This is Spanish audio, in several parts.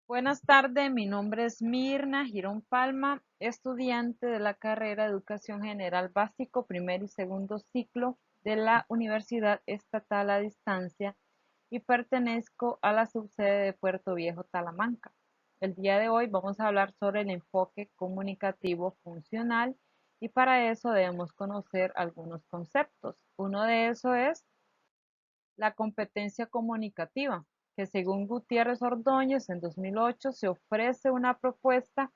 Buenas tardes, mi nombre es Mirna Girón Palma, estudiante de la carrera de Educación General Básico, primer y segundo ciclo de la Universidad Estatal a Distancia y pertenezco a la subsede de Puerto Viejo, Talamanca. El día de hoy vamos a hablar sobre el enfoque comunicativo funcional y para eso debemos conocer algunos conceptos. Uno de esos es la competencia comunicativa, que según Gutiérrez Ordóñez en 2008 se ofrece una propuesta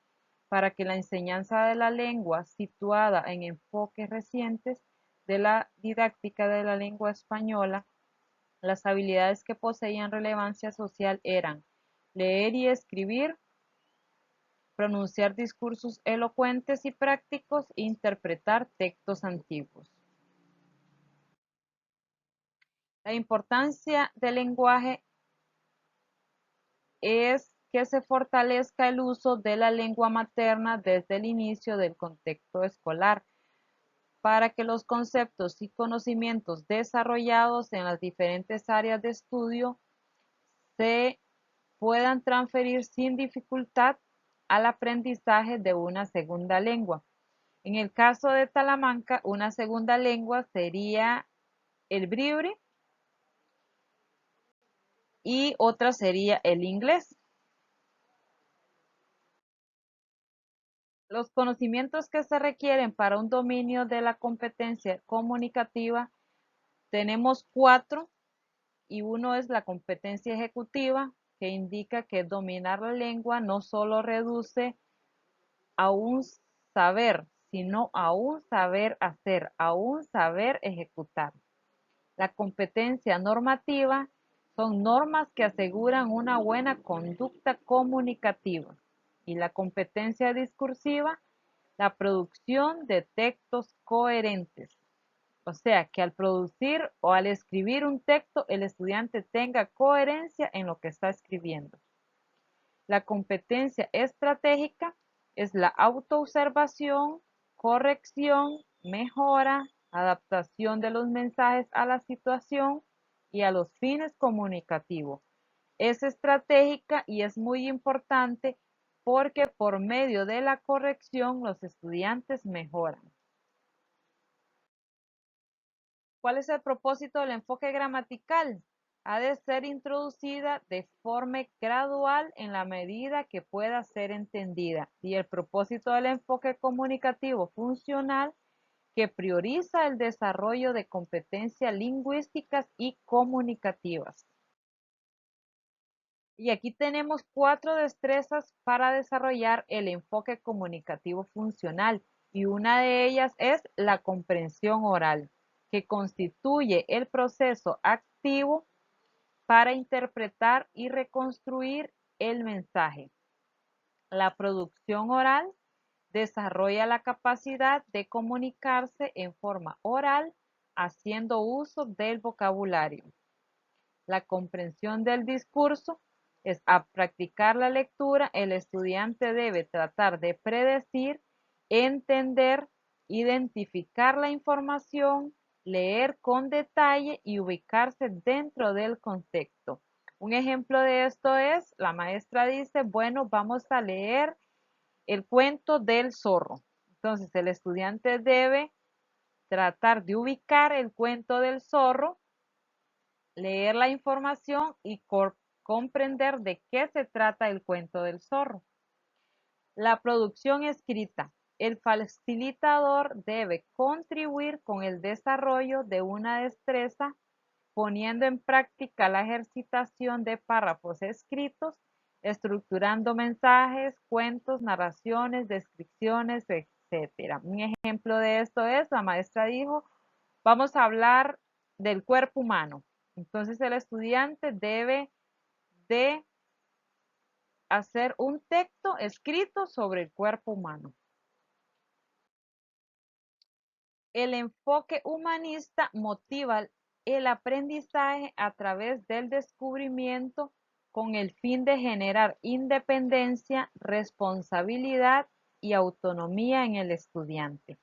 para que la enseñanza de la lengua situada en enfoques recientes de la didáctica de la lengua española, las habilidades que poseían relevancia social eran leer y escribir, pronunciar discursos elocuentes y prácticos e interpretar textos antiguos. La importancia del lenguaje es que se fortalezca el uso de la lengua materna desde el inicio del contexto escolar, para que los conceptos y conocimientos desarrollados en las diferentes áreas de estudio se puedan transferir sin dificultad al aprendizaje de una segunda lengua. En el caso de Talamanca, una segunda lengua sería el bribri y otra sería el inglés. Los conocimientos que se requieren para un dominio de la competencia comunicativa tenemos 4 y uno es la competencia ejecutiva, que indica que dominar la lengua no solo reduce a un saber, sino a un saber hacer, a un saber ejecutar. La competencia normativa son normas que aseguran una buena conducta comunicativa. Y la competencia discursiva, la producción de textos coherentes. O sea, que al producir o al escribir un texto, el estudiante tenga coherencia en lo que está escribiendo. La competencia estratégica es la autoobservación, corrección, mejora, adaptación de los mensajes a la situación y a los fines comunicativos. Es estratégica y es muy importante porque por medio de la corrección los estudiantes mejoran. ¿Cuál es el propósito del enfoque gramatical? Ha de ser introducida de forma gradual en la medida que pueda ser entendida. Y el propósito del enfoque comunicativo funcional, que prioriza el desarrollo de competencias lingüísticas y comunicativas. Y aquí tenemos 4 destrezas para desarrollar el enfoque comunicativo funcional y una de ellas es la comprensión oral, que constituye el proceso activo para interpretar y reconstruir el mensaje. La producción oral desarrolla la capacidad de comunicarse en forma oral haciendo uso del vocabulario. La comprensión del discurso es a practicar la lectura, el estudiante debe tratar de predecir, entender, identificar la información, leer con detalle y ubicarse dentro del contexto. Un ejemplo de esto es, la maestra dice, bueno, vamos a leer el cuento del zorro. Entonces, el estudiante debe tratar de ubicar el cuento del zorro, leer la información y comprender de qué se trata el cuento del zorro. La producción escrita. El facilitador debe contribuir con el desarrollo de una destreza poniendo en práctica la ejercitación de párrafos escritos, estructurando mensajes, cuentos, narraciones, descripciones, etc. Un ejemplo de esto es, la maestra dijo, vamos a hablar del cuerpo humano. Entonces el estudiante debe de hacer un texto escrito sobre el cuerpo humano. El enfoque humanista motiva el aprendizaje a través del descubrimiento con el fin de generar independencia, responsabilidad y autonomía en el estudiante.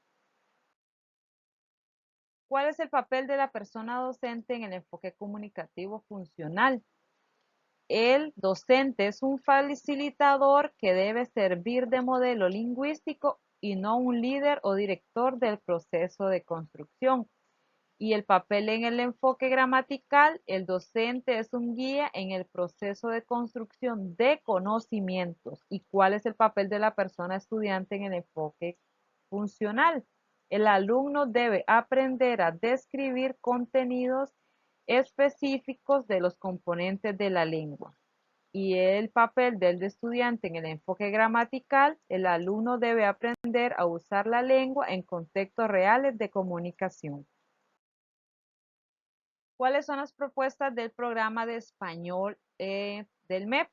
¿Cuál es el papel de la persona docente en el enfoque comunicativo funcional? el docente es un facilitador que debe servir de modelo lingüístico y no un líder o director del proceso de construcción. Y el papel en el enfoque gramatical, el docente es un guía en el proceso de construcción de conocimientos. ¿Y cuál es el papel de la persona estudiante en el enfoque funcional? El alumno debe aprender a describir contenidos específicos de los componentes de la lengua. Y el papel del estudiante en el enfoque gramatical, el alumno debe aprender a usar la lengua en contextos reales de comunicación. ¿Cuáles son las propuestas del programa de español del MEP?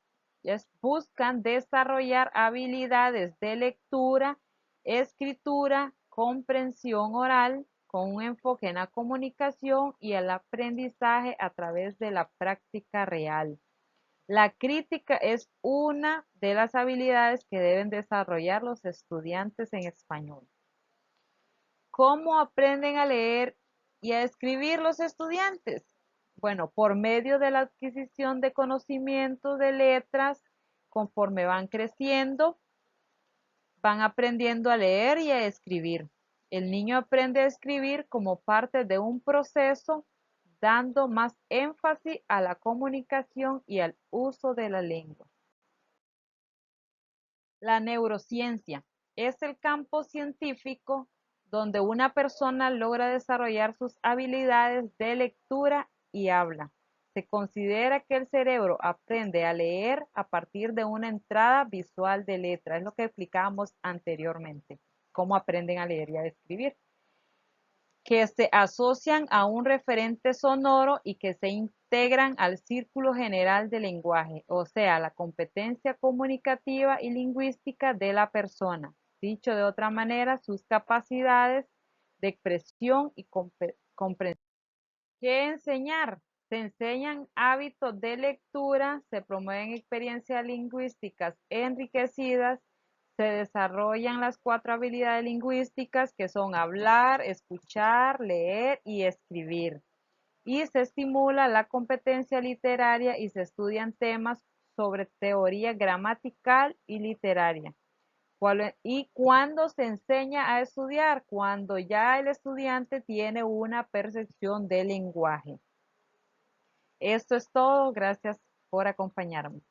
Buscan desarrollar habilidades de lectura, escritura, comprensión oral, con un enfoque en la comunicación y el aprendizaje a través de la práctica real. La crítica es una de las habilidades que deben desarrollar los estudiantes en español. ¿Cómo aprenden a leer y a escribir los estudiantes? Bueno, por medio de la adquisición de conocimientos de letras, conforme van creciendo, van aprendiendo a leer y a escribir. El niño aprende a escribir como parte de un proceso, dando más énfasis a la comunicación y al uso de la lengua. La neurociencia es el campo científico donde una persona logra desarrollar sus habilidades de lectura y habla. Se considera que el cerebro aprende a leer a partir de una entrada visual de letra. Es lo que explicábamos anteriormente, cómo aprenden a leer y a escribir, que se asocian a un referente sonoro y que se integran al círculo general del lenguaje, o sea, la competencia comunicativa y lingüística de la persona. Dicho de otra manera, sus capacidades de expresión y comprensión. ¿Qué enseñar? Se enseñan hábitos de lectura, se promueven experiencias lingüísticas enriquecidas, se desarrollan las 4 habilidades lingüísticas que son hablar, escuchar, leer y escribir. Y se estimula la competencia literaria y se estudian temas sobre teoría gramatical y literaria. ¿Y cuándo se enseña a estudiar? Cuando ya el estudiante tiene una percepción del lenguaje. Esto es todo. Gracias por acompañarme.